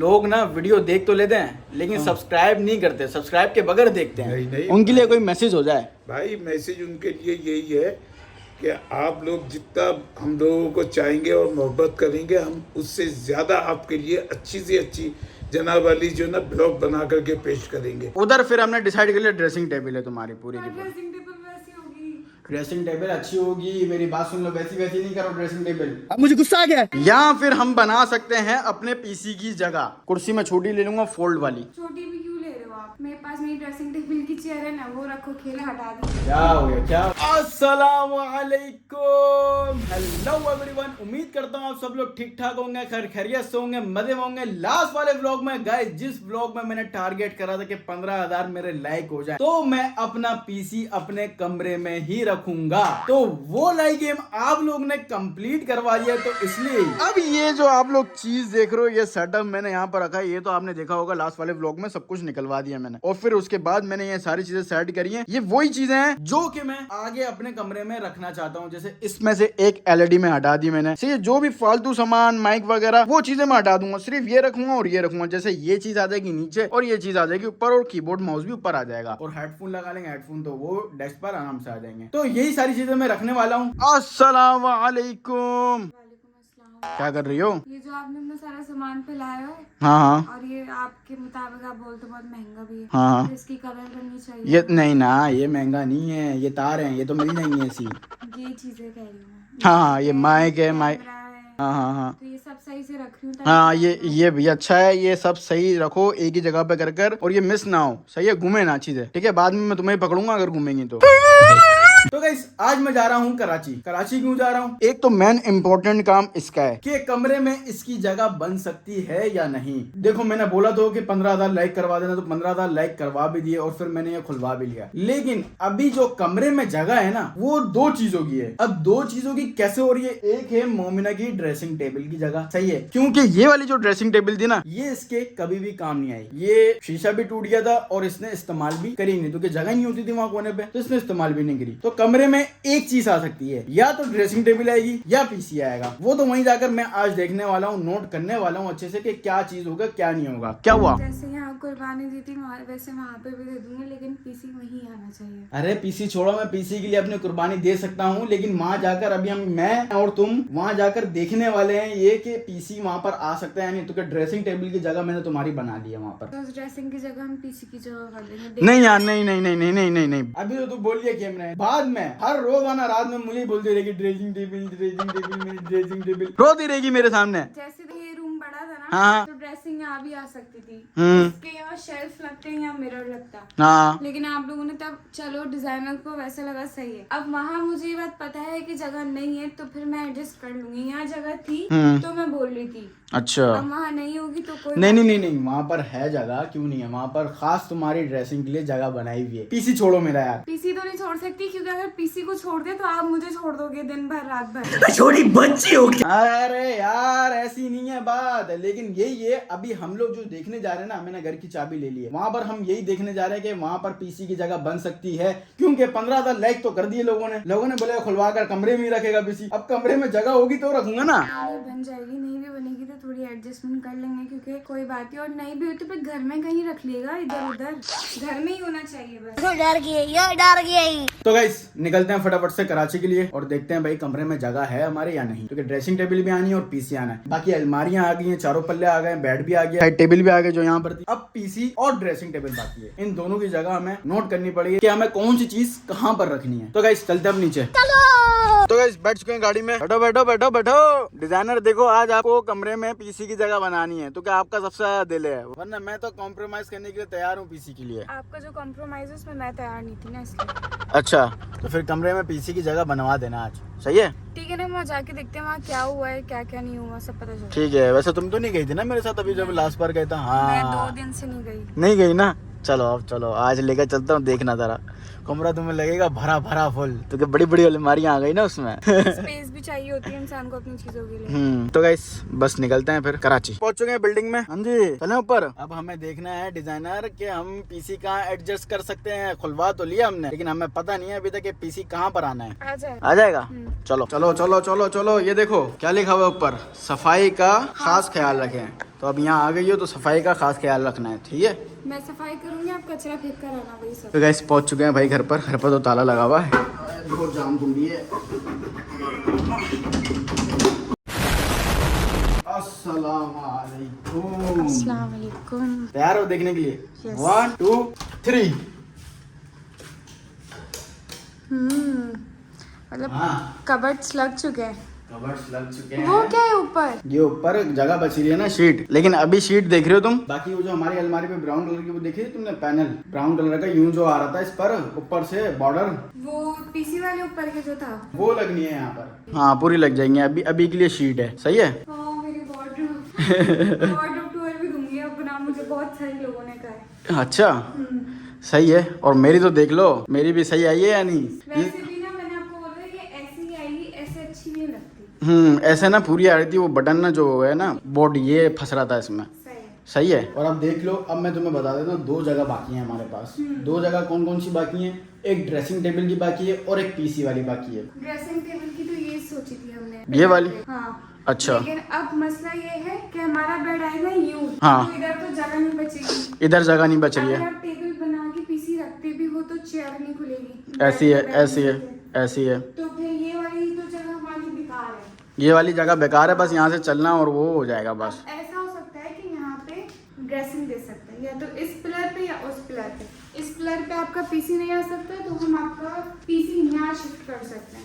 लोग ना वीडियो देख तो लेते हैं लेकिन सब्सक्राइब नहीं करते, सब्सक्राइब के बगैर देखते हैं। नहीं, उनके लिए कोई मैसेज हो जाए। भाई मैसेज उनके लिए यही है कि आप लोग जितना हम लोगों को चाहेंगे और मोहब्बत करेंगे, हम उससे ज़्यादा आपके लिए अच्छी से अच्छी जनाब वाली जो ना ब्लॉग बना करके पेश करेंगे। उधर फिर हमने डिसाइड कर लिया ड्रेसिंग टेबल है तुम्हारी पूरी की पूरी। ड्रेसिंग टेबल वैसी होगी, ड्रेसिंग टेबल अच्छी होगी, मेरी बात सुन लो, वैसी वैसी नहीं करो ड्रेसिंग टेबल। अब मुझे गुस्सा आ गया। या फिर हम बना सकते हैं अपने पीसी की जगह, कुर्सी में छोटी ले लूंगा फोल्ड वाली। छोटी भी क्यों ले रहे हो आप? मेरे पास मेरी ड्रेसिंग टेबल की चेयर है ना, वो रखो, खेला हटा दो। क्या हो गया क्या? अस्सलाम वालेकुम, हेलो एवरीवन। उम्मीद करता हूँ आप सब लोग ठीक ठाक होंगे, खैरियत से होंगे, मजे में होंगे। लास्ट वाले व्लॉग में गाइस, जिस व्लॉग में मैंने टारगेट करा था कि 15,000 मेरे लाइक हो जाए तो मैं अपना पीसी अपने कमरे में ही रखूंगा, तो वो लाइक गेम आप लोग ने कंप्लीट करवा दिया। तो इसलिए अब ये जो आप लोग चीज देख रहे हो, ये सेटअप मैंने यहाँ पर रखा है, ये तो आपने देखा होगा लास्ट वाले व्लॉग में, सब कुछ निकलवा दिया मैंने। और फिर उसके बाद मैंने ये सारी चीजें सेट करी है। ये वही चीजें हैं जो कि मैं आगे अपने कमरे में रखना चाहता हूँ। जैसे इसमें से एक एलईडी में हटा दी मैंने, ये जो भी फालतू सामान माइक वगैरह वो चीजें मैं हटा दूंगा, सिर्फ ये रखूंगा और ये रखूंगा। जैसे ये चीज आ जाएगी नीचे और ये चीज आ जाएगी ऊपर, और कीबोर्ड माउस भी ऊपर आ जाएगा, और हेडफोन लगा लेंगे, हेडफोन तो वो डेस्क पर आराम से आ जाएंगे। तो यही सारी चीजें मैं रखने वाला हूँ। अस्सलाम वालेकुम। वालेकुम अस्सलाम। क्या कर रही हो? ये जो आपने अपना सारा सामान पे लाया है, हाँ हाँ और ये आपके मुताबिक आप बोलते बहुत महंगा भी है, हाँ। तो इसकी कदर करनी चाहिए। ये नहीं ना, ये महंगा नहीं है, ये तार है, ये तो मिल जाएंगी ऐसी। ये चीजें कह रही हूँ। हाँ, ये माइक है, माइक। कैमरा है, हाँ हाँ हाँ तो ये सब सही से रख रही हूँ। हाँ, ये भी अच्छा है, ये सब सही रखो एक ही जगह पे कर, और ये मिस ना हो, सही है, घूमे ना चीजें, ठीक है? बाद में मैं तुम्हें पकड़ूंगा अगर घूमेंगी तो। तो गाइस, आज मैं जा रहा हूँ कराची। कराची क्यों जा रहा हूँ? एक तो मेन इंपॉर्टेंट काम इसका है कि कमरे में इसकी जगह बन सकती है या नहीं। देखो, मैंने बोला तो कि 15,000 लाइक करवा देना, तो 15,000 लाइक करवा भी दिए, और फिर मैंने ये खुलवा भी लिया। लेकिन अभी जो कमरे में जगह है ना, वो दो चीजों की है। अब दो चीजों की कैसे हो रही है? एक है मोमिना की ड्रेसिंग टेबल की जगह, सही है, क्योंकि ये वाली जो ड्रेसिंग टेबल थी ना, ये इसके कभी भी काम नहीं आई। ये शीशा भी टूट गया था और इसने इस्तेमाल भी करी नहीं, क्योंकि जगह नहीं होती थी वहां कोने पे, तो इसने इस्तेमाल भी नहीं करी। तो कमरे में एक चीज आ सकती है, या तो ड्रेसिंग टेबल आएगी या पीसी आएगा। वो तो वहीं जाकर मैं आज देखने वाला हूँ, नोट करने वाला हूँ अच्छे से कि क्या चीज होगा क्या नहीं होगा। क्या हुआ? जैसे यहाँ कुर्बानी दी थी वैसे वहाँ पे भी दे दूंगी, लेकिन पीसी वहीं आना चाहिए। अरे पीसी छोड़ो, मैं पीसी के लिए अपनी कुर्बानी दे सकता हूँ, लेकिन वहां जाकर अभी मैं और तुम वहां जाकर देखने वाले हैं ये कि पीसी वहां पर आ सकता है नहीं। तो ड्रेसिंग टेबल की जगह मैंने तुम्हारी बना दी है वहां पर। तो उस ड्रेसिंग की जगह हम पीसी की जगह कर देंगे। नहीं यार, नहीं नहीं नहीं नहीं नहीं नहीं नहीं, अभी तो तू बोल दिया कैमरा। बाद में हर रोज आना रात में मुझे बोलती रहेगी ड्रेसिंग टेबल, ड्रेसिंग टेबल, मेरी ड्रेसिंग टेबल रोती रहेगी मेरे सामने। जैसे तो ये रूम बड़ा था ना, हाँ। तो ड्रेसिंग यहाँ भी आ सकती थी। हम्म। इसके यहाँ शेल्फ लगते हैं, यहाँ मिरर लगता। हाँ, लेकिन आप लोगों ने तब चलो डिजाइनर को वैसे लगा सही है। अब वहाँ मुझे ये बात पता है कि जगह नहीं है, तो फिर मैं एडजस्ट कर लूंगी। यहाँ जगह थी तो मैं बोल रही थी। अच्छा। अब वहाँ नहीं होगी तो कोई नहीं नहीं नहीं नहीं, वहाँ पर है जगह, क्यों नहीं है? वहाँ पर खास तुम्हारी ड्रेसिंग के लिए जगह बनाई हुई है। पीसी छोड़ो मेरा यार। पीसी तो नहीं छोड़ सकती, क्योंकि अगर पीसी को छोड़ दे तो आप मुझे छोड़ दोगे दिन भर रात भर। छोटी बच्ची हो क्या? अरे यार, ऐसी नहीं है बात, लेकिन यही है, अभी हम लोग जो देखने जा रहे हैं ना, मैंने घर की चाबी ले ली है, वहाँ पर हम यही देखने जा रहे हैं कि वहाँ पर पीसी की जगह बन सकती है, क्योंकि 15,000 लाइक तो कर दिए लोगों ने बोला खुलवा कर कमरे में ही रखेगा पीसी। अब कमरे में जगह होगी तो रखूंगा ना। बन जाएगी, नहीं भी बनेगी तो थोड़ी एडजस्टमेंट कर लेंगे, क्योंकि कोई बात नहीं। और नहीं भी होती तो घर में कहीं रख लेगा, इधर उधर घर में ही होना चाहिए बस। डर गई। तो गाइस, निकलते हैं फटाफट से कराची के लिए और देखते हैं भाई कमरे में जगह है हमारे या नहीं, क्योंकि ड्रेसिंग टेबल भी आनी है और पीसी आना है। बाकी अलमारियां आ गई हैं, चारों पल्ले आ गए, बेड भी आ गया, टेबल भी आ गए जो यहाँ पर थी। अब पीसी और ड्रेसिंग टेबल बाकी है। इन दोनों की जगह हमें नोट करनी पड़ेगी कि हमें कौन सी चीज कहाँ पर रखनी है। तो गाइस, चलते हैं अब नीचे। तो गाइस, बैठ चुके हैं गाड़ी में। बैठो बैठो बैठो बैठो। डिजाइनर देखो, आज आपको कमरे में पीसी की जगह बनानी है, तो क्या आपका सबसे ज्यादा दिल है, वरना मैं तो कॉम्प्रोमाइज करने के लिए तैयार हूँ पीसी के लिए। आपका जो कॉम्प्रोमाइज है उसमें मैं तैयार नहीं थी ना, इसलिए। अच्छा, तो फिर कमरे में पीसी की जगह बनवा देना आज, सही है? ठीक है ना, वहाँ जाके देखते हैं वहाँ क्या हुआ है, क्या क्या नहीं हुआ, सब पता चलेगा। ठीक है। वैसे तुम तो नहीं गई थी ना मेरे साथ अभी जब लास्ट बार गए था? मैं हाँ, 2 दिन से नहीं गई। नहीं गई ना? चलो अब चलो, आज लेकर चलता हूँ, देखना जरा कमरा तुम्हें लगेगा भरा भरा फुल, तो बड़ी बड़ी अलमारियां आ गई ना उसमें। स्पेस भी चाहिए होती है इंसान को अपनी चीजों के लिए। तो गाइस, बस निकलते हैं फिर कराची। पहुंच चुके हैं बिल्डिंग में। हाँ जी, चलें ऊपर। अब हमें देखना है डिजाइनर कि हम पीसी कहाँ एडजस्ट कर सकते हैं। खुलवा तो लिया हमने, लेकिन हमें पता नहीं है अभी तक कि पीसी कहाँ पर आना है। आ जाएगा। चलो चलो चलो चलो चलो, ये देखो क्या लिखा हुआ है ऊपर, सफाई का खास ख्याल रखें। तो अब यहाँ आ गई हो तो सफाई का खास ख्याल रखना है, ठीक है। मैं सफाई करूंगी, आप कचरा फेंक कर आना, वही सब। तो गैस पहुँच चुके हैं भाई घर पर तो ताला लगा हुआ है, बहुत जाम कुंडी है। अस्सलामुअलैकुम। अस्सलामुअलैकुम। तैयार हो देखने के लिए? Yes. 1 2 3। मतलब हाँ कबर्ड्स लग चुके हैं। कवर्ड्स लग चुके हैं। वो क्या है ऊपर? ये ऊपर जगह बच रही है ना, शीट। लेकिन अभी शीट देख रहे हो तुम, बाकी वो जो हमारी अलमारी पे ब्राउन कलर की वो देखी थी तुमने, पैनल ब्राउन कलर का यूं जो आ रहा था इस पर ऊपर से बॉर्डर, वो पीसी वाले ऊपर के जो था वो लगनी है यहाँ पर। हाँ पूरी लग जाएंगे, अभी के लिए शीट है, सही है। हाँ, मेरी वार्डरोब टूर भी दूंगी अब ना, मुझे बहुत सारे लोगों ने कहा है। अच्छा सही है। और मेरी तो देख लो, मेरी भी सही आई है या नहीं? वैसे भी ना मैंने आपको बोला ये ऐसी ही आएगी, ऐसे अच्छी नहीं लगती। ऐसे ना पूरी आ रही थी, वो बटन ना जो है ना बोर्ड, ये फंस रहा था इसमें। सही है। सही है। और अब देख लो, अब मैं तुम्हें बता देता हूँ, 2 जगह बाकी है हमारे पास। 2 जगह कौन कौन सी बाकी है? एक ड्रेसिंग टेबल की बाकी है और एक पीसी वाली बाकी है। ड्रेसिंग टेबल की तो ये सोची थी हमने, ये वाली? हाँ। अच्छा। लेकिन अब मसला ये है कि हमारा बेड आएगा यूं, हाँ। तो इधर तो जगह नहीं बचेगी। इधर जगह नहीं बच रही अगर है। आप टेबल बना के पीसी रखते भी हो तो चेयर नहीं खुलेगी। ऐसी है, बेड ऐसी है, नहीं ऐसी है। तो फिर ये वाली तो जगह हमारी बेकार है। ये वाली जगह बेकार है, बस यहाँ से चलना और वो हो जाएगा बस। ऐसा हो सकता है कि यहाँ पे ड्रेसिंग दे सकते हैं, या तो इस पिलर पे या उस पिलर पे। इस पिलर पे आपका पीसी नहीं आ सकता तो हम आपका पीसी यहाँ शिफ्ट कर सकते हैं।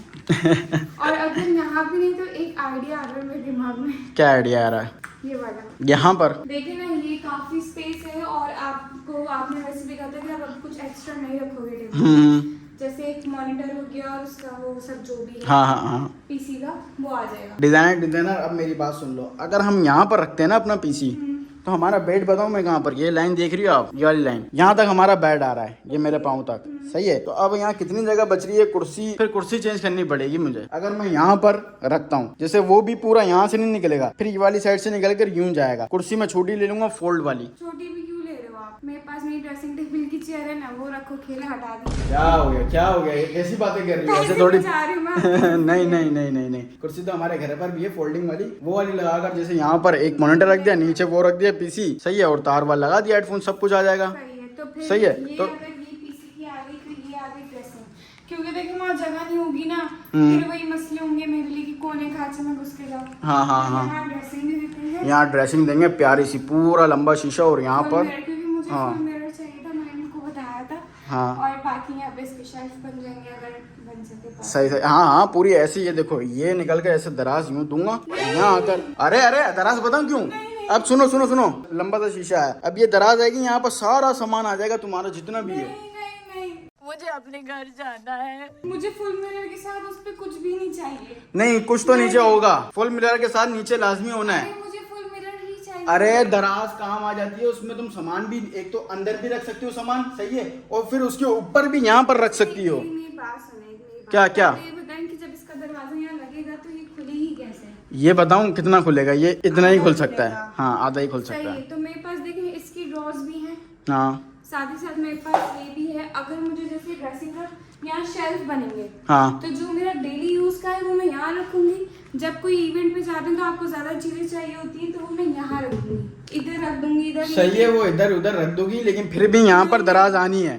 और अगर यहाँ भी नहीं तो एक आइडिया आ रहा है मेरे दिमाग में। क्या आइडिया आ रहा है? ये वाला यहाँ पर देखिए ना, ये काफी स्पेस है और आपने वैसे भी कहा था कि आप अब कुछ एक्स्ट्रा नहीं रखोगे टेबल। जैसे एक मॉनिटर हो गया और उसका वो सब जो भी है, हाँ हाँ हाँ, पीसी का वो आ जाएगा। डिजाइनर अब मेरी बात सुन लो, अगर हम यहाँ पर रखते हैं ना अपना पीसी, तो हमारा बेड बताऊं मैं कहाँ पर, ये लाइन देख रही हो आप, ये वाली लाइन, यहाँ तक हमारा बेड आ रहा है, ये मेरे पाँव तक। सही है। तो अब यहाँ कितनी जगह बच रही है? कुर्सी, फिर कुर्सी चेंज करनी पड़ेगी मुझे। अगर मैं यहाँ पर रखता हूँ, जैसे वो भी पूरा यहाँ से नहीं निकलेगा, फिर ये वाली साइड से निकल कर यूं जाएगा। कुर्सी मैं छोटी ले लूंगा, फोल्ड वाली। छोटी भी क्यों ले रहे हो आप? मेरे पास मेरी ड्रेसिंग टेबल की चेयर है ना, वो रखो, खेला हटा दी। क्या हो गया, क्या हो गया? ऐसी बातें कर रही हो, ऐसे थोड़ी। नहीं नहीं नहीं नहीं नहीं, कुर्सी तो हमारे घर पर भी है फोल्डिंग वाली, वो वाली लगाकर, जैसे यहाँ पर एक मॉनिटर रख दिया, नीचे वो रख दिया पीसी, सही है, और तार वाल लगा दिया, हेडफोन, सब कुछ आ जाएगा। सही है। तो फिर सही है। ये तो अगर ये पीसी की आ गई तो ये आ गई ड्रेसिंग, क्योंकि देखो वहाँ जगह नहीं होगी ना, फिर वही मसले होंगे मेरे लिए कि कोने खांचे में घुस के जाओ। हाँ हाँ हाँ, यहाँ ड्रेसिंग भी देते हैं, यहाँ ड्रेसिंग देंगे प्यारी सी, पूरा लंबा शीशा, और यहाँ फुल पर मिरर, क्योंकि मुझे हाँ। फुल मिरर चाहिए था, मैंने इनको बताया था। हाँ। और बाकी यहाँ पे इसके शेल्फ बन जाएंगे अगर बन सके तो। सही सही, हाँ हाँ, पूरी ऐसी। ये देखो, ये निकल के ऐसे दराज यूं दूंगा, यहाँ आकर, अरे अरे दराज बताऊं क्यों? अब सुनो सुनो सुनो, लंबा सा शीशा है, अब ये दराज आएगी, यहाँ पर सारा सामान आ जाएगा तुम्हारा जितना भी है। नहीं, मुझे अपने घर जाना है। मुझे फुल मिरर के साथ उस पे कुछ भी नहीं चाहिए। नहीं, कुछ तो नीचे होगा, फुल मिरर के साथ नीचे लाजमी होना है। अरे मुझे फुल मिरर ही चाहिए। अरे दराज काम आ जाती है, उसमें तुम सामान भी एक तो अंदर भी रख सकती हो सामान, सही है, और फिर उसके ऊपर भी यहाँ पर रख सकती हो। मेरी बात सुने, मेरी बात। क्या क्या? ये बताएं कि जब इसका दरवाजा यहाँ लगेगा तो ये खुली ही कैसे? ये बताऊं कितना खुलेगा? ये इतना ही खुल सकता है, हाँ आधा ही खुल सही सकता है। है। तो मेरे पास देखिए इसकी ड्रॉज भी हैं, हाँ साथ ही साथ मेरे पास ये भी है। अगर मुझे जैसे ड्रेसिंग का यहाँ शेल्फ बनेंगे, हाँ, तो जो मेरा डेली यूज का है वो मैं यहाँ रखूंगी। जब कोई इवेंट पे जाते हैं तो आपको ज्यादा चीजें चाहिए होती हैं, तो वो मैं यहाँ रख दूंगी, इधर रख दूंगी, इधर। सही है, वो इधर उधर रख दोगी, लेकिन फिर भी यहाँ पर दराज आनी है।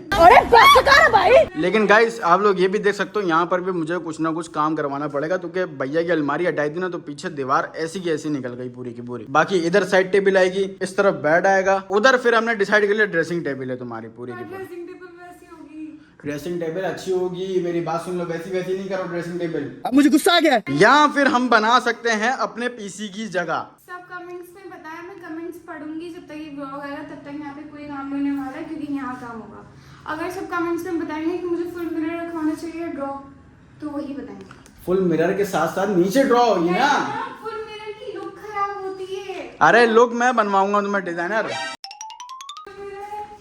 लेकिन गाइस आप लोग ये भी देख सकते हो, यहाँ पर भी मुझे कुछ ना कुछ काम करवाना पड़ेगा, क्योंकि भैया की अलमारी हटाई थी ना, तो पीछे दीवार ऐसी की ऐसी निकल गई पूरी की पूरी। बाकी इधर साइड टेबल आएगी, इस तरफ बेड आएगा, उधर फिर हमने डिसाइड कर लिया ड्रेसिंग टेबल है तुम्हारी पूरी की पूरी। ड्रेसिंग टेबल वैसी होगी, ड्रेसिंग टेबल अच्छी होगी, मेरी बात सुन लो, वैसी वैसी नहीं करो ड्रेसिंग टेबल। अब मुझे गुस्सा आ गया। या फिर हम बना सकते हैं अपने पीसी की जगह। सब कमेंट्स में बताया, मैं कमेंट्स पढ़ूंगी जब तक ये ब्लॉग आएगा, तब तक यहाँ पे कोई काम नहीं होने वाला है, क्योंकि यहाँ काम होगा। अगर सब कमेंट्स में बताएंगे कि मुझे फुल मिरर रखवाना चाहिए ड्रॉ, तो वही बताएंगे। फुल मिरर के साथ साथ नीचे ड्रॉ होगी ना। फुल मिरर की लुक खराब होती है। अरे लुक मैं बनवाऊंगा तुम्हें डिजाइनर।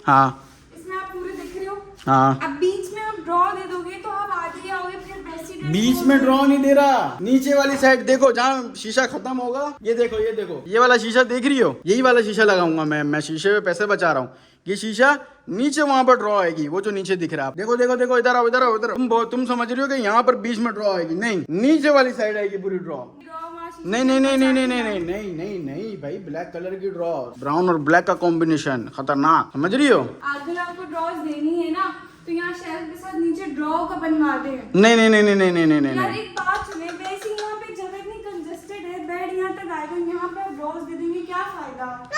हाँ इसमें आप पूरे दिख रहे हो। हाँ, अब बीच में आप ड्रॉ दे दोगे तो आप आगे आओगे, फिर वैसी ड्रेस बीच में ड्रॉ नहीं दे रहा, नीचे वाली साइड देखो, जहाँ शीशा खत्म होगा, ये देखो, ये देखो, ये वाला शीशा देख रही हो, यही वाला शीशा लगाऊंगा मैं शीशे पे पैसे बचा रहा हूँ। ये शीशा नीचे वहां पर ड्रॉ आएगी, वो जो नीचे दिख रहा है, देखो देखो देखो, इधर आओ इधर आओ इधर। तुम समझ रही हो कि यहाँ पर बीच में ड्रॉ आएगी? नहीं, नीचे वाली साइड आएगी पूरी ड्रॉ। ड्रॉ वहाँ नहीं नहीं नहीं नहीं नहीं नहीं नहीं नहीं नहीं नहीं भाई, ब्लैक कलर की ड्रॉ, ब्राउन और ब्लैक का कॉम्बिनेशन खतरनाक, समझ रही हो? अगर आपको ड्रॉज देनी है ना तो यहाँ शेल्फ के साथ नीचे ड्रॉ का बनवा दे। नहीं नहीं नहीं नहीं नहीं नहीं नहीं यार नहीं एक बात सुने, वैसे यहाँ पे जगह इतनी कंजेस्टेड है, बेड यहाँ तक आएगा, यहाँ पे आप ड्रॉज दे देंगे, क्या फायदा?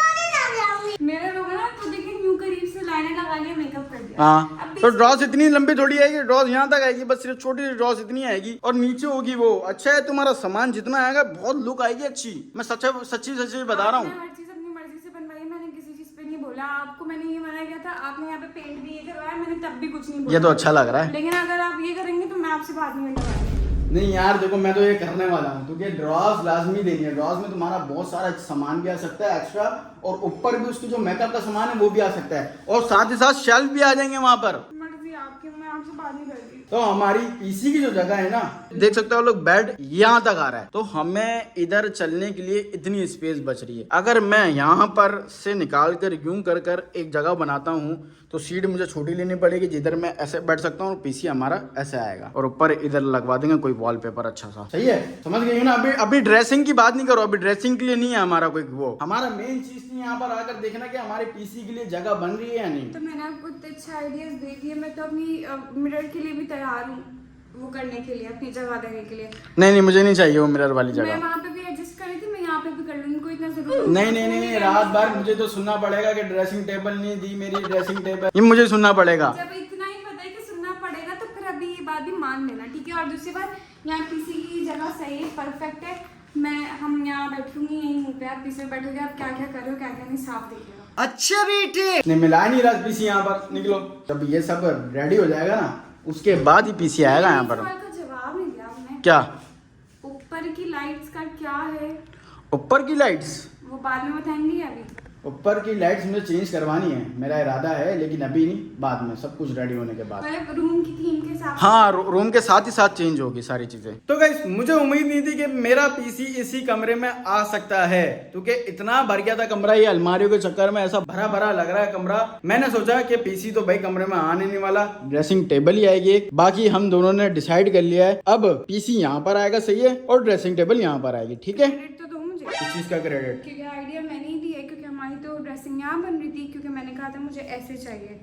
मेरे लोग ना तो देखिए न्यू करीब से लाइनें लगा लिया, मेकअप कर दिया। हाँ, तो ड्रॉस इतनी लंबी थोड़ी आएगी, ड्रॉस यहाँ तक आएगी, बस सिर्फ छोटी सी ड्रॉस इतनी आएगी और नीचे होगी वो। अच्छा है तुम्हारा सामान जितना आएगा बहुत लुक आएगी अच्छी, मैं सच्ची बता रहा हूँ। हर चीज अपनी मर्जी से बनवाई, मैंने किसी चीज पे नहीं बोला। आपको मैंने ये मना किया था, आपने यहाँ पे पेंट भी ये करवाया, मैंने तब भी कुछ नहीं बोला। ये तो अच्छा लग रहा है, लेकिन अगर आप ये करेंगे तो मैं आपसे बात नहीं करने नहीं यार देखो मैं तो ये करने वाला हूँ, क्योंकि ड्रॉस लाजमी देनी है। ड्रॉस में तुम्हारा बहुत सारा सामान भी आ सकता है एक्स्ट्रा, और ऊपर भी उसकी जो मेकअप का सामान है वो भी आ सकता है, और साथ ही साथ शेल्फ भी आ जाएंगे वहाँ पर। मर्जी आपकी, मैं आपसे बात नहीं करती। तो हमारी पीसी की जो जगह है ना, देख सकते हो लोग, बेड यहाँ तक आ रहा है, तो हमें इधर चलने के लिए इतनी स्पेस बच रही है। अगर मैं यहाँ पर से निकाल कर यूं कर एक जगह बनाता हूँ तो सीट मुझे छोटी लेनी पड़ेगी, जिधर मैं ऐसे बैठ सकता हूँ और पीसी हमारा ऐसे आएगा, और ऊपर इधर लगवा देंगे कोई वॉलपेपर अच्छा सा। सही है, समझ गई हो ना? अभी ड्रेसिंग की बात नहीं करो, अभी ड्रेसिंग के लिए नहीं है हमारा कोई वो। हमारा मेन चीज नहीं यहाँ पर आकर देखना कि हमारे पीसी के लिए जगह बन रही है या नहीं। तो मैंने आपको इतने अच्छे आइडियाज दे दिए, मैं तो अपनी मिरर के लिए भी तैयार हूँ वो करने के लिए, अपनी जगह देने के लिए। नहीं मुझे नहीं चाहिए वो मिरर वाली मैं जगह। वहाँ पे भी एडजस्ट कर रही थी, मैं यहाँ पे भी कर लूँगी, कोई इतना जरूरी नहीं, रात भर मुझे तो सुनना पड़ेगा कि ड्रेसिंग टेबल नहीं दी मेरी ड्रेसिंग टेबल, ये मुझे सुनना पड़ेगा। जब इतना ही पता है कि सुनना पड़ेगा तो फिर अभी ये बात भी मान लेना, ठीक है? और दूसरी बात, यहाँ किसी की जगह सही है, परफेक्ट है, हम यहाँ बैठूंगी यहीं मुँह पे, आप पीछे बैठोगे, आप क्या क्या कर रहे हो क्या क्या नहीं साफ देखिएगा। अच्छा भी ठीक नहीं, मिला नहीं रहा पीसी यहाँ पर, निकलो। जब ये सब रेडी हो जाएगा ना उसके बाद ही पीसी आएगा यहाँ पर। सवाल का जवाब नहीं दिया आपने। क्या? ऊपर की लाइट्स का क्या है? ऊपर की लाइट्स वो बाद में बताएंगे अभी? ऊपर की लाइट्स मुझे चेंज करवानी है, मेरा इरादा है, लेकिन अभी नहीं, बाद में, सब कुछ रेडी होने के बाद। मतलब रूम की थीम के हिसाब से? हाँ, रूम के साथ ही साथ चेंज होगी सारी चीजें। तो गाइस मुझे उम्मीद नहीं थी कि मेरा पीसी इसी कमरे में आ सकता है, क्योंकि इतना भर गया था कमरा, ये अलमारियों के चक्कर में ऐसा भरा भरा लग रहा है कमरा। मैंने सोचा कि पीसी तो भाई कमरे में आने नहीं वाला, ड्रेसिंग टेबल ही आएगी एक। बाकी हम दोनों ने डिसाइड कर लिया है, अब पीसी यहाँ पर आएगा, सही है, और ड्रेसिंग टेबल यहाँ पर आएगी, ठीक है? क्रेडिट तो दो मुझे इस चीज का क्रेडिट, क्योंकि आइडिया मैंने ही दिया है, क्योंकि हमारी तो ड्रेसिंग यहाँ बन रही थी, क्योंकि मैंने कहा था मुझे ऐसे चाहिए,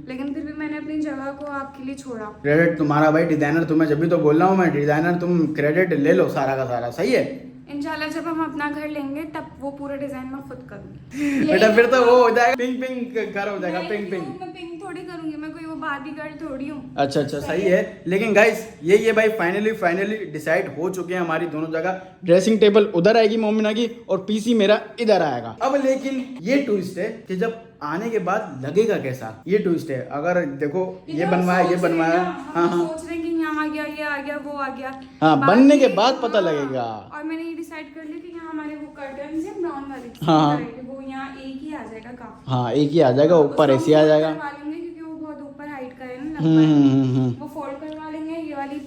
लेकिन फिर भी मैंने अपनी जगह को आपके लिए छोड़ा। क्रेडिट तुम्हारा भाई, डिजाइनर तुम्हें, जब भी तो बोल रहा हूँ मैं, डिजाइनर तुम क्रेडिट ले लो सारा का सारा, सही है? इंशाल्लाह जब हम अपना घर लेंगे तब वो पूरा डिजाइन मैं खुद करूंगी। बेटा फिर तो वो हो जाएगा पिंक घर हो जाएगा, पिंक। मैं पिंक थोड़ी करूंगी, मैं कोई वो बार्बी गर्ल थोड़ी हूँ। अच्छा सही है। लेकिन गाइस ये भाई फाइनली डिसाइड हो चुके हैं हमारी दोनों जगह। ड्रेसिंग टेबल उधर आएगी मोमिना की, और पीसी मेरा इधर आएगा। अब लेकिन ये ट्विस्ट है कि जब आने के बाद लगेगा कैसा, ये ट्विस्ट है। अगर देखो ये बनवाया हाँ सोच रहे हैं कि यहाँ आ गया, ये आ गया, वो आ गया, हाँ, बनने के बाद पता लगेगा। और मैंने ये डिसाइड कर लिया कि यहाँ हमारे वो कर्टन्स है ब्राउन वाले, हाँ। वो यहाँ एक ही आ जाएगा काम। हाँ, एक ही आ जाएगा, ऊपर ऐसे आ जाएगा, करवा लेंगे क्योंकि वो बहुत ऊपर हाइट का है ना, वो फोल्ड करवा लेंगे। ये वाली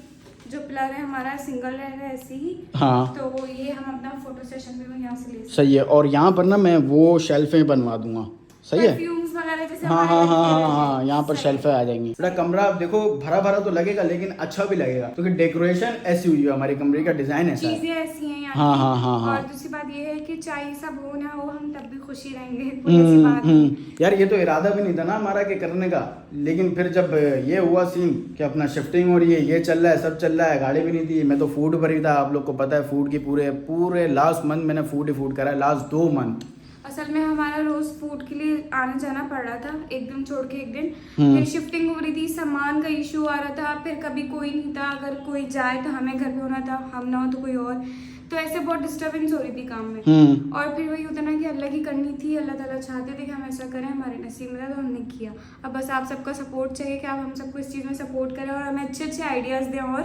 जो पिलर है हमारा सिंगल रहेगा ऐसे ही, हाँ, तो वो ये हम अपना फोटो सेशन में यहाँ से ले सकते हैं। सही है। और यहाँ पर ना मैं वो शेल्फें बनवा दूंगा, सही है? परफ्यूम्स वगैरह जैसे हाँ, यहाँ पर शेल्फें आ जाएंगी। थोड़ा कमरा देखो भरा भरा तो लगेगा, लेकिन अच्छा भी लगेगा, क्योंकि डेकोरेशन ऐसी हुई है, हमारे कमरे का डिजाइन ऐसा है। चीजें ऐसी हैं यहाँ हाँ, की। हाँ, हाँ। और दूसरी बात ये है कि चाहे सब हो ना हो, हम तब भी खुशी रहेंगे, कोई ऐसी बात नहीं। यार ये तो इरादा भी नहीं था ना हमारा के करने का, लेकिन फिर जब ये हुआ सीन कि अपना शिफ्टिंग हो रही है, ये चल रहा है, सब चल रहा है, गाड़ी भी नहीं थी, मैं तो फूड पर ही था। आप लोग को पता है फूड की पूरे लास्ट मंथ मैंने फूड करा है, लास्ट 2 मंथ। असल में हमारा रोज फूड के लिए आना जाना पड़ रहा था, एक दिन छोड़ के एक दिन। फिर शिफ्टिंग हो रही थी, सामान का इशू आ रहा था, फिर कभी कोई नहीं था, अगर कोई जाए तो हमें घर पे होना था, हम ना हो तो कोई और, तो ऐसे बहुत डिस्टर्बेंस हो रही थी काम में। और फिर वही होता ना कि अल्लाह की करनी थी, अल्लाह ताला चाहते थे कि हम ऐसा करें, हमारे नसीब में था तो हमने किया। अब बस आप सबका सपोर्ट चाहिए कि आप हम सबको इस चीज़ में सपोर्ट करें और हमें अच्छे आइडियाज़ दें, और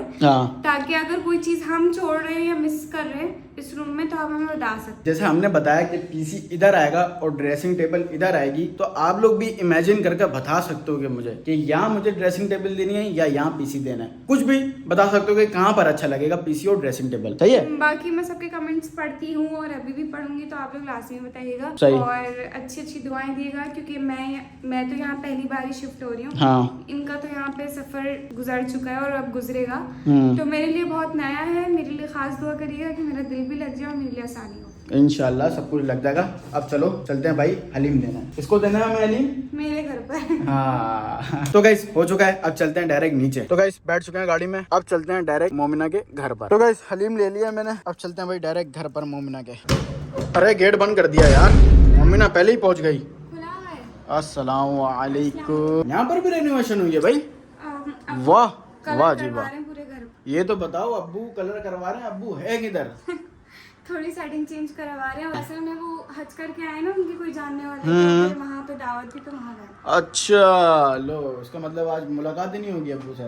ताकि अगर कोई चीज़ हम छोड़ रहे हैं या मिस कर रहे हैं इस रूम में तो आप हमें बता सकते। जैसे हमने बताया कि पीसी इधर आएगा और ड्रेसिंग टेबल इधर आएगी, तो आप लोग भी इमेजिन करके बता सकते हो कि मुझे कि यहाँ मुझे ड्रेसिंग टेबल देनी है या यहाँ पीसी देना है, कुछ भी बता सकते हो कि कहाँ पर अच्छा लगेगा पीसी और ड्रेसिंग टेबल, सही है? बाकी मैं सबके कमेंट्स पढ़ती हूँ और अभी भी पढ़ूंगी, तो आप लोग लास्ट में बताइएगा और अच्छी दुआएं दिएगा, क्योंकि मैं तो यहाँ पहली बार ही शिफ्ट हो रही हूँ। हाँ। इनका तो यहाँ पे सफर गुजर चुका है और अब गुजरेगा, तो मेरे लिए बहुत नया है। मेरे लिए खास दुआ करिएगा कि मेरा दिल भी लग जाए और मेरे लिए आसानी हो। इंशाल्लाह सब कुछ लग जाएगा। अब चलो चलते हैं भाई, हलीम देना है। किसको देना है हमें हलीम? मेरे घर पर। हाँ तो गाइस हो चुका है, अब चलते हैं डायरेक्ट नीचे। तो गाइस बैठ चुके हैं गाड़ी में, अब चलते हैं डायरेक्ट मोमिना के घर पर। तो गाइस हलीम ले लिया मैंने, अब चलते हैं भाई डायरेक्ट घर पर मोमिना के। अरे गेट बंद कर दिया यार, मोमिना पहले ही पहुंच गई। खुला है। अस्सलाम वालेकुम। यहाँ पर भी रेनोवेशन हुई है भाई, अब वाह कलर वाह जी करवा वाह। रहे हैं पूरे घर पर। ये तो बताओ, अब्बू कलर करवा रहे हैं, अब्बू है किधर? थोड़ी सेटिंग चेंज करवा रहे हैं। असल में वो हज करके आए ना, उनकी कोई जानने वाले तो फिर वहाँ पे दावत थी तो वहाँ गए। अच्छा लो, उसका मतलब आज मुलाकात ही नहीं होगी अब्बू से।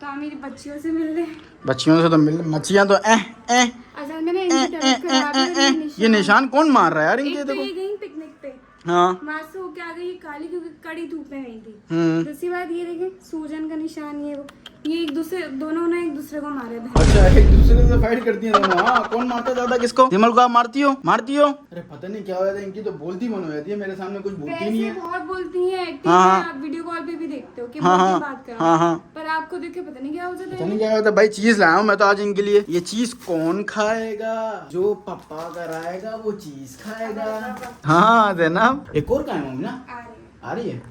तो हम मेरी बच्चियों से मिल रहे हैं। बच्चियों से तो मिल, मच्छियाँ तो असल में ना इनकी तबीयत खराब है और ये निशान कौन मार रहा है यार इनके? एक तो देखो ये गई पिकनिक पे, हाँ वहाँ से होके आ गई काली क्योंकि कड़ी धूप में गई थी। हम्म। दूसरी बात ये देखें, सूजन का निशान ये वो, ये एक दूसरे दोनों ने एक दूसरे को मारे थे। अच्छा एक दूसरे से फाइट करती हैं दोनों। हाँ कौन मारता है ज्यादा किसको? विमल को आप मारती हो? अरे पता नहीं क्या हो जाता है, इनकी तो बोलती मन हो जाती है, मेरे सामने कुछ बोलती नहीं वैसे है। बहुत बोलती हैं, ठीक हाँ, है, आप वीडियो कॉल पे भी देखते हो कि हाँ, बोलती हाँ, बात करो। हाँ, हाँ। पर आपको देख के पता नहीं क्या हो जाता पता है। नहीं क्या होता है भाई। चीज लाया हूँ मैं तो आज इनके लिए। ये चीज कौन खाएगा? जो पापा कराएगा वो चीज खाएगा। हाँ जैनब, एक और का है मम्मी ना? आ रही है। आ रही है।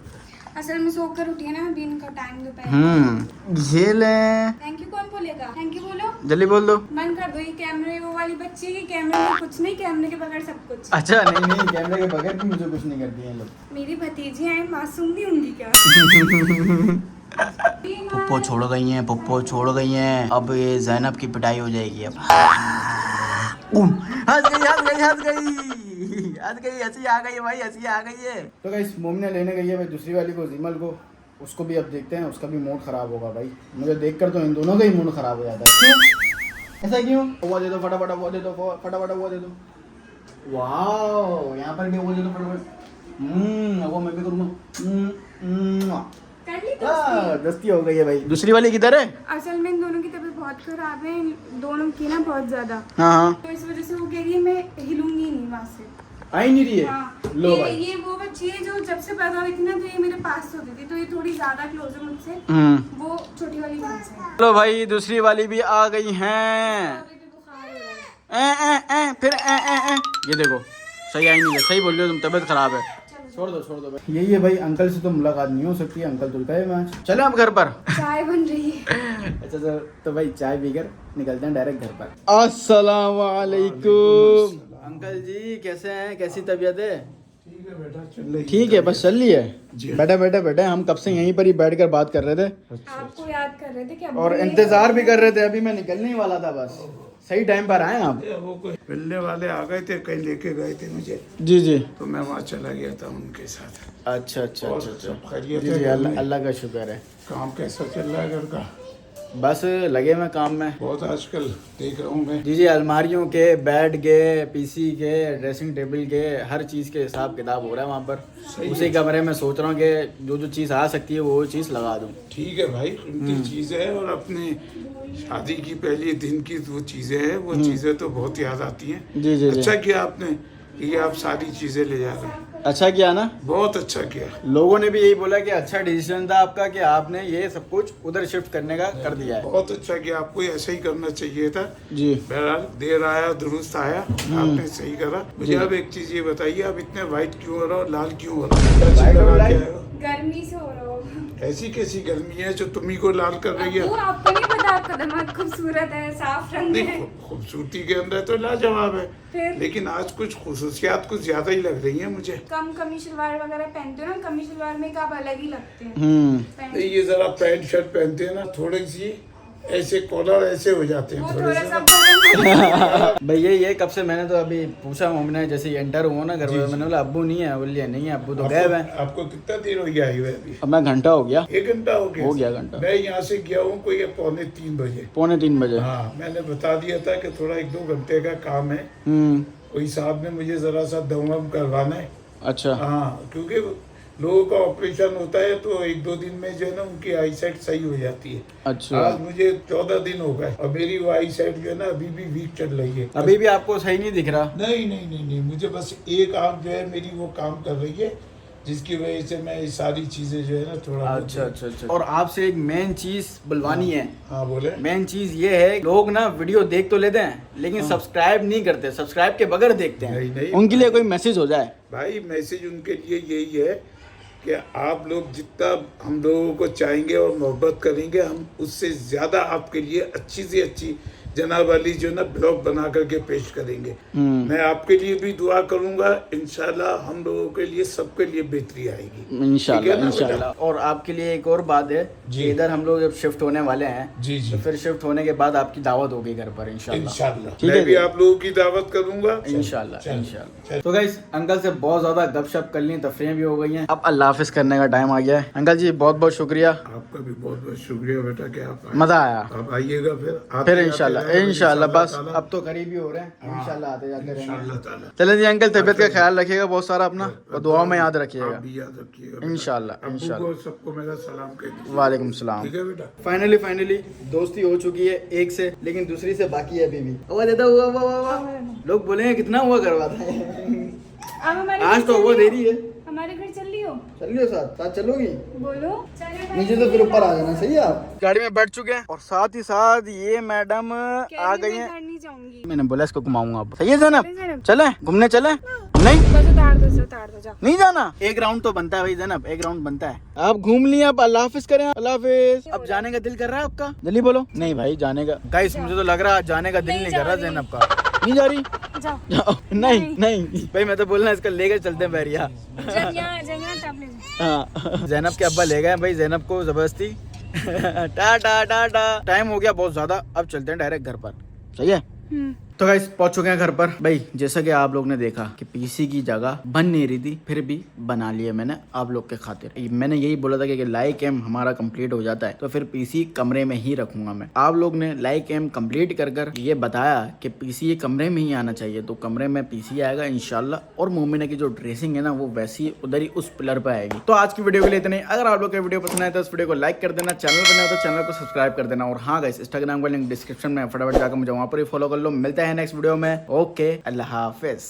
असल में सोकर उठी है ना, अभी इनका टाइम दोपहर। ये ले, थैंक यू कौन बोलेगा? थैंक यू बोलो। जल्दी बोल दो। बंद कर दो ये कैमरे, वो वाली बच्ची की कैमरे में कुछ नहीं, कैमरे के बगैर सब कुछ। अच्छा नहीं कैमरे के बगैर भी मुझे कुछ नहीं करती हैं लोग। मेरी भतीजी है, मासूम नहीं होंगी क्या? पप्पो छोड़ गई हैं, पप्पो छोड़ गई हैं। अब ये जैनब की पिटाई हो जाएगी। अब हंसी आ गई भाई, हंसी आ गई है। तो गाइस मोमिना लेने गई है भाई दूसरी वाली को, जिमल को। उसको भी अब देखते हैं, उसका भी मूड खराब होगा भाई। मुझे देखकर तो इन दोनों का ही मूड खराब हो जाता है। क्यों ऐसा क्यों? वो दे दो फटाफट, वो दे दो फटाफट, वो दे दो। वाह यहाँ पर भी वो दे दो फटाफट। वो मैं भी करूँगा। कर ली दोस्ती? दस्ती हो गई है भाई। दूसरी वाली किधर है? असल में इन दोनों की तबीयत बहुत खराब है, इन दोनों की ना बहुत ज्यादा। हाँ तो इस वजह से वो कह रही है मैं हिलूंगी नहीं वहाँ से। आई नहीं रही है। हाँ, लो भाई। ये वो बच्ची है जो जब से पैदा हुई थी ना, तो ये मेरे पास होती थी, तो ये थोड़ी ज्यादा क्लोज है मुझसे। वो छोटी वाली बहन से। चलो भाई दूसरी वाली भी आ गई हैं। अभी भी बुखार हो रहा है। फिर ये देखो, सही आई नहीं है। सही बोल रहे हो तुम, तबीयत खराब है। छोड़ दो भाई। यही है भाई, अंकल से तो मुलाकात नहीं हो सकती है, अंकल तो गए मैच। चले आप घर पर। चाय बन रही है। अच्छा तो भाई चाय पीकर निकलते हैं डायरेक्ट घर पर। अस्सलाम वालेकुम अंकल जी, कैसे हैं? कैसी तबीयत है? ठीक है बेटा, चल रही ठीक है, बस चल रही है। बैठे हम कब से यहीं पर ही बैठकर बात कर रहे थे आपको याद कर रहे थे कि और इंतजार भी कर रहे थे। अभी मैं निकलने ही वाला था, बस सही टाइम पर आए आप। वो कोई मिलने वाले आ गए थे, कहीं लेके गए थे मुझे, जी जी। तो मैं वहाँ चला गया था उनके साथ। अच्छा अच्छा और अच्छा अच्छा। सब खैरियत जी है जी, घर में? अल्लाह का शुक्र है। काम कैसा चल रहा है घर का? बस लगे मैं काम में। बहुत आजकल देख रहा हूँ मैं। जी जी, अलमारियों के, बेड के, पीसी के, ड्रेसिंग टेबल के, हर चीज़ के हिसाब किताब हो रहा है वहाँ पर। उसी कमरे में सोच रहा हूँ कि जो जो चीज़ आ सकती है वो चीज़ लगा दूँ। ठीक है भाई, उनकी चीज़ें है और अपने शादी की पहली दिन की वो चीज़ें हैं, वो चीज़ें तो बहुत याद आती हैं। जी जी अच्छा जी। किया आपने, ये आप सारी चीज़ें ले जा रहे हैं, अच्छा किया ना? बहुत अच्छा किया। लोगों ने भी यही बोला कि अच्छा डिसीजन था आपका कि आपने ये सब कुछ उधर शिफ्ट करने का कर दिया है। बहुत अच्छा किया, आपको ऐसा ही करना चाहिए था। जी। बहरहाल देर आया दुरुस्त आया, आपने सही करा। मुझे अब एक चीज़ ये बताइए, आप इतने व्हाइट क्यों हो रहा हो, लाल क्यों हो रहा हो? White और लगा के लाल? आए हो? गर्मी से हो रहा हो। ऐसी कैसी गर्मी है जो तुम्ही को लाल कर रही है? वो आपको नहीं पता, आपका दिमाग खूबसूरत है, साफ रंग है। नहीं, खूबसूरती के अंदर तो लाजवाब है, फिर? लेकिन आज कुछ खुसूसियात कुछ ज्यादा ही लग रही है मुझे। कम कमी शलवार वगैरह पहनते हो ना, कमी शलवार में आप अलग ही लगते हैं। नहीं, पहन- ये जरा पैंट शर्ट पहनते हैं ना, थोड़ी सी ऐसे कॉलर ऐसे हो जाते हैं वो थोड़े थोड़ा से सा ना। भैया ये कब से मैंने तो अभी पूछा मम्मी जैसे ही एंटर हुआ ना घर में, मैंने बोला अब्बू नहीं है, बोलिए नहीं है अब्बू तो गए हुए हैं। आपको कितना देर हो गया आई हुए अभी? अब मैं घंटा हो गया। 1 घंटा हो गया? हो गया घंटा। मैं यहाँ से गया हूँ कोई 2:45 बजे। 2:45 बजे। हाँ, मैंने बता दिया था कि थोड़ा 1-2 घंटे का काम है। कोई साहब ने मुझे जरा सा दम वम करवाना है। अच्छा। हाँ, क्योंकि लोगों का ऑपरेशन होता है तो 1-2 दिन में जो है ना उनकी आई साइट सही हो जाती है। अच्छा। आज मुझे 14 दिन हो गए और मेरी वो आई साइट जो है ना अभी भी वीक चल रही है। अभी भी आपको सही नहीं दिख रहा? नहीं, मुझे बस एक आंख जो है मेरी वो काम कर रही है, जिसकी वजह से मैं ये सारी चीजें जो है ना थोड़ा बहुत- अच्छा अच्छा अच्छा। और आपसे एक मेन चीज बुलवानी है। हाँ बोले। मेन चीज ये है, लोग ना वीडियो देख तो लेते हैं लेकिन सब्सक्राइब नहीं करते, सब्सक्राइब के बगैर देखते हैं। नहीं। उनके लिए कोई मैसेज हो जाए। भाई मैसेज उनके लिए यही है कि आप लोग जितना हम लोगों को चाहेंगे और मोहब्बत करेंगे, हम उससे ज़्यादा आपके लिए अच्छी से अच्छी जनाब वाली जो ना ब्लॉग बना करके पेश करेंगे। मैं आपके लिए भी दुआ करूंगा, इंशाल्लाह हम लोगों के लिए सबके लिए बेहतरी आएगी इंशाल्लाह ठीक है ना इंशाल्लाह। और आपके लिए एक और बात है जी। कि इधर हम लोग जब शिफ्ट होने वाले हैं जी जी तो फिर शिफ्ट होने के बाद आपकी दावत होगी घर पर इंशाल्लाह। इंशाल्लाह ठीक है मैं भी जी। आप लोगों की दावत करूंगा इंशाल्लाह चल, इंशाल्लाह। चल। तो गाइस अंकल से बहुत ज्यादा गपशप कर ली, तफरीह भी हो गई हैं। अब अल्लाह हाफिज करने का टाइम आ गया है। अंकल जी बहुत बहुत शुक्रिया, आपका भी बहुत बहुत शुक्रिया बेटा कि आप आए। मजा आया। आप आइएगा फिर फिर इंशाल्लाह इंशाल्लाह। बस ताला। अब तो करीब ही हो रहे हैं, इंशाल्लाह आते जाते इंशाल्लाह रहेंगे। ताला। चलें जी अंकल, तबीयत का ख्याल रखिएगा बहुत सारा अपना और दुआ में याद आप रखिएगा। भी याद रखिएगा बेटा। इंशाल्लाह, अब्बू इंशाल्लाह। को सबको मेरा सलाम कह दीजिए। वालेकुम सलाम। ठीक है बेटा। फाइनली दोस्ती हो चुकी है एक से, लेकिन दूसरी से बाकी है अभी भी। हुआ देता हुआ लोग बोलेंगे कितना हुआ करवाता है। अब हमारे आज घर तो चल वो रही दे हो? रही है। हमारे घर चल रही हो? चलिए साथ साथ चलोगी? बोलो। चले भाई। नीचे तो फिर ऊपर आ जाना, सही है आप। गाड़ी में बैठ चुके हैं और साथ ही साथ ये मैडम आ गई हैं। नहीं जाऊंगी। मैंने बोला इसको घुमाऊंगा अब। सही है जैनब, जैनब। चले घूमने चले? नहीं बस उतार दो जाओ। नहीं जाना। एक राउंड तो बनता है भाई जैनब, एक राउंड बनता है। आप घूम लिए, अब अल्लाह हाफिज करें। अल्लाह हाफिज। अब जाने का दिल कर रहा है आपका? जल्दी बोलो। नहीं भाई जाने का, गाइस मुझे तो लग रहा है जाने का दिल नहीं कर रहा जैनब का। नहीं जा रही? जाओ। जाओ। नहीं भाई मैं तो बोलना इसका लेकर चलते हैं बैरिया। जब यहाँ जाएंगे तब ले जाओ। हाँ जैनब के अब्बा ले गए भाई जैनब को जबरदस्ती। टाटा टाटा। टाइम हो गया बहुत ज्यादा, अब चलते हैं डायरेक्ट घर पर। सही है। तो गाइस पहुंच चुके हैं घर पर। भाई जैसा कि आप लोग ने देखा कि पीसी की जगह बन नहीं रही थी, फिर भी बना लिया मैंने आप लोग के खातिर। मैंने यही बोला था कि लाइक एम हमारा कंप्लीट हो जाता है तो फिर पीसी कमरे में ही रखूंगा मैं। आप लोग ने लाइक एम कंप्लीट कर ये बताया कि पीसी कमरे में ही आना चाहिए, तो कमरे में पीसी आएगा इंशाल्लाह। और मोमिना की जो ड्रेसिंग है ना वो वैसी उधर ही उस पिलर पे आएगी। तो आज की वीडियो के लिए इतना ही। अगर आप लोग का वीडियो पसंद आए तो इस वीडियो को लाइक कर देना, चैनल पर नए हो तो चैनल को सब्सक्राइब कर देना। और हाँ गाइस इंस्टाग्राम का लिंक डिस्क्रिप्शन में, फटाफट जाकर मुझे वहां पर ही फॉलो कर लो। मिलते हैं नेक्स्ट वीडियो में। ओके अल्लाह हाफिज।